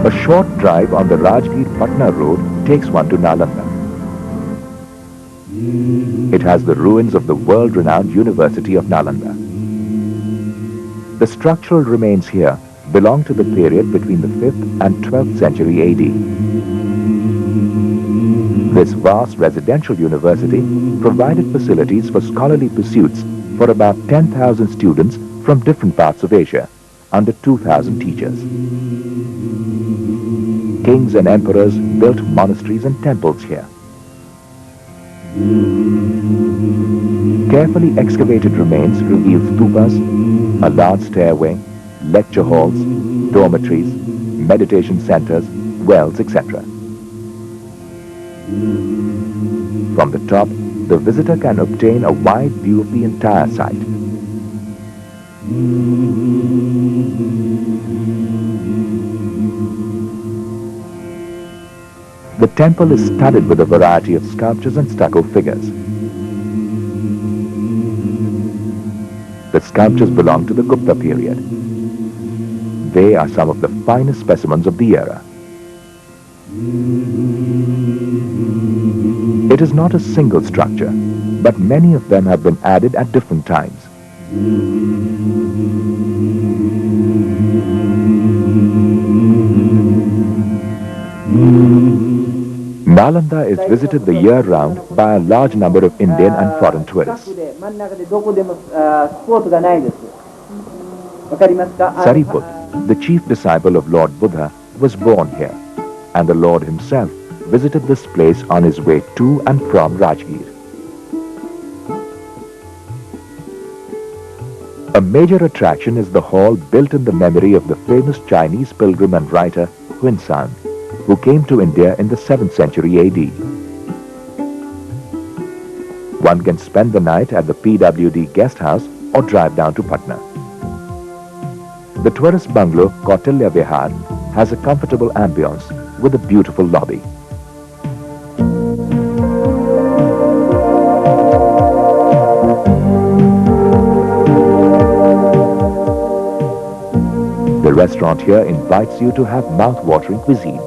A short drive on the Rajgir-Patna road takes one to Nalanda. It has the ruins of the world-renowned University of Nalanda. The structural remains here belong to the period between the 5th and 12th century AD. This vast residential university provided facilities for scholarly pursuits for about 10,000 students from different parts of Asia, under 2,000 teachers. Kings and emperors built monasteries and temples here. Carefully excavated remains reveal stupas, a large stairway, lecture halls, dormitories, meditation centers, wells, etc. From the top, the visitor can obtain a wide view of the entire site. The temple is studded with a variety of sculptures and stucco figures. The sculptures belong to the Gupta period. They are some of the finest specimens of the era. It is not a single structure, but many of them have been added at different times. Nalanda is visited the year round by a large number of Indian and foreign tourists. Sariput, the chief disciple of Lord Buddha, was born here, and the Lord himself visited this place on his way to and from Rajgir. A major attraction is the hall built in the memory of the famous Chinese pilgrim and writer Huinsan, who came to India in the 7th century AD. One can spend the night at the PWD guest house or drive down to Patna. The tourist bungalow Kautilya Vihar has a comfortable ambience with a beautiful lobby. The restaurant here invites you to have mouth-watering cuisine.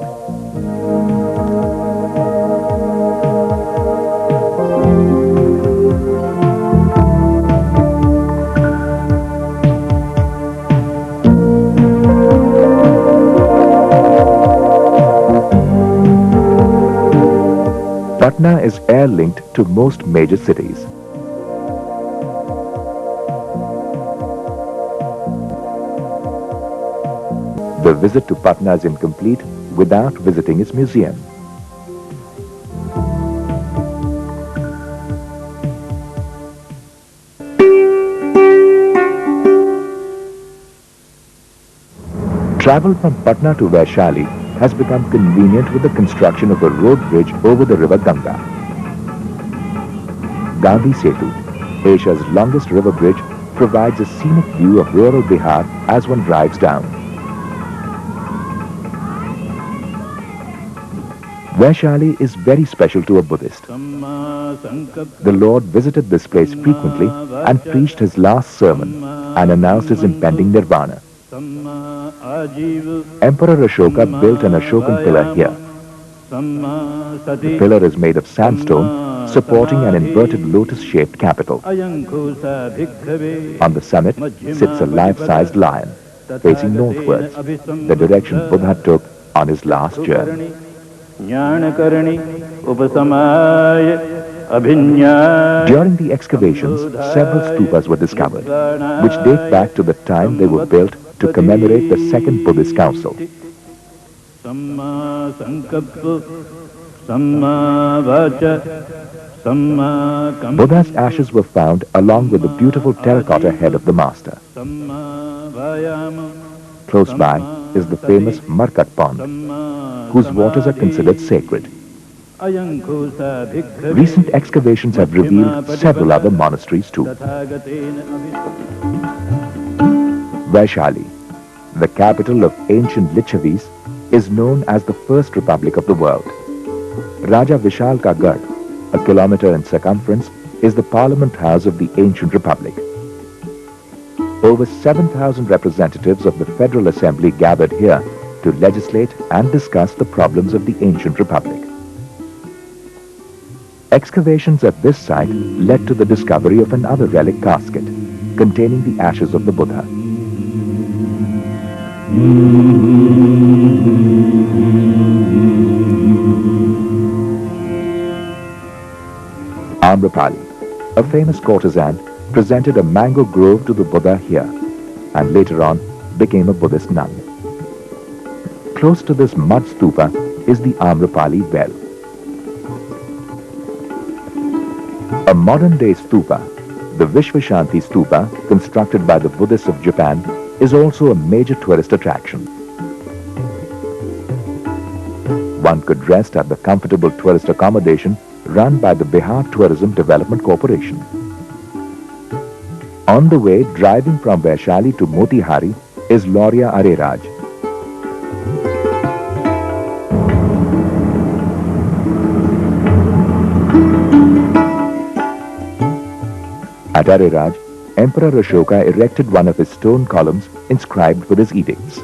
Patna is air-linked to most major cities. The visit to Patna is incomplete without visiting its museum. Travel from Patna to Vaishali has become convenient with the construction of a road bridge over the river Ganga. Gandhi Setu, Asia's longest river bridge, provides a scenic view of rural Bihar as one drives down. Vaishali is very special to a Buddhist. The Lord visited this place frequently and preached his last sermon and announced his impending nirvana. Emperor Ashoka built an Ashokan pillar here. The pillar is made of sandstone, supporting an inverted lotus-shaped capital. On the summit sits a life-sized lion, facing northwards, the direction Buddha took on his last journey. During the excavations, several stupas were discovered, which date back to the time they were built to commemorate the Second Buddhist Council. Buddha's ashes were found along with the beautiful terracotta head of the master. Close by is the famous Markat Pond, whose waters are considered sacred. Recent excavations have revealed several other monasteries too. Vaishali, the capital of ancient Lichavis, is known as the first republic of the world. Raja Vishal Ka Garh, a kilometer in circumference, is the parliament house of the ancient republic. Over 7,000 representatives of the Federal Assembly gathered here to legislate and discuss the problems of the ancient republic. Excavations at this site led to the discovery of another relic casket containing the ashes of the Buddha. Amrapali, a famous courtesan, presented a mango grove to the Buddha here and later on became a Buddhist nun. Close to this mud stupa is the Amrapali well. A modern-day stupa, the Vishvashanti stupa, constructed by the Buddhists of Japan, is also a major tourist attraction. One could rest at the comfortable tourist accommodation run by the Bihar Tourism Development Corporation. On the way, driving from Vaishali to Motihari is Lauria Areraj. At Areraj, Emperor Ashoka erected one of his stone columns inscribed with his edicts.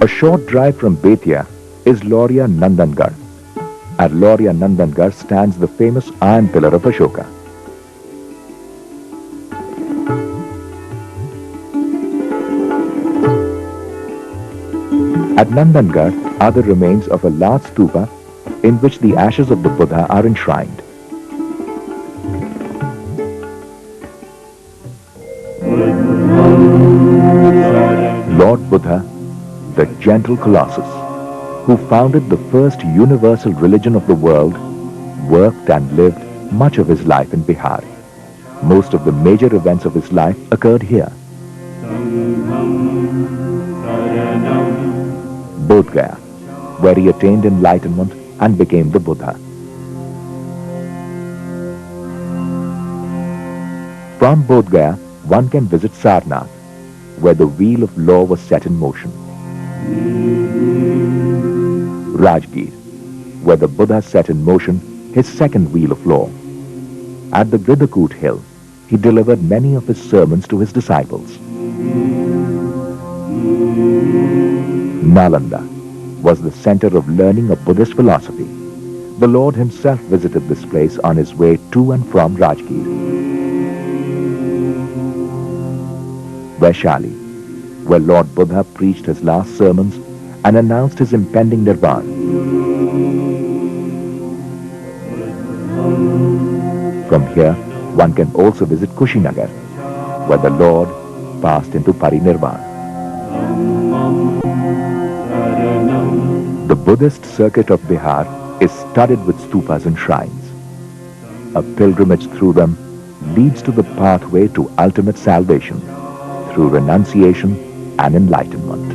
A short drive from Betia is Lauria Nandangarh. At Lauria Nandangarh stands the famous iron pillar of Ashoka. At Nandangarh are the remains of a large stupa in which the ashes of the Buddha are enshrined. Lord Buddha, the gentle Colossus, who founded the first universal religion of the world, worked and lived much of his life in Bihar. Most of the major events of his life occurred here. Bodhgaya, where he attained enlightenment and became the Buddha. From Bodhgaya, one can visit Saranath, where the wheel of law was set in motion. Rajgir, where the Buddha set in motion his second wheel of law. At the Gridakut hill, he delivered many of his sermons to his disciples. Nalanda was the center of learning of Buddhist philosophy. The Lord himself visited this place on his way to and from Rajgir. Vaishali, where Lord Buddha preached his last sermons and announced his impending nirvana. From here, one can also visit Kushinara, where the Lord passed into Parinirvana. The Buddhist circuit of Bihar is studded with stupas and shrines. A pilgrimage through them leads to the pathway to ultimate salvation through renunciation and enlightenment.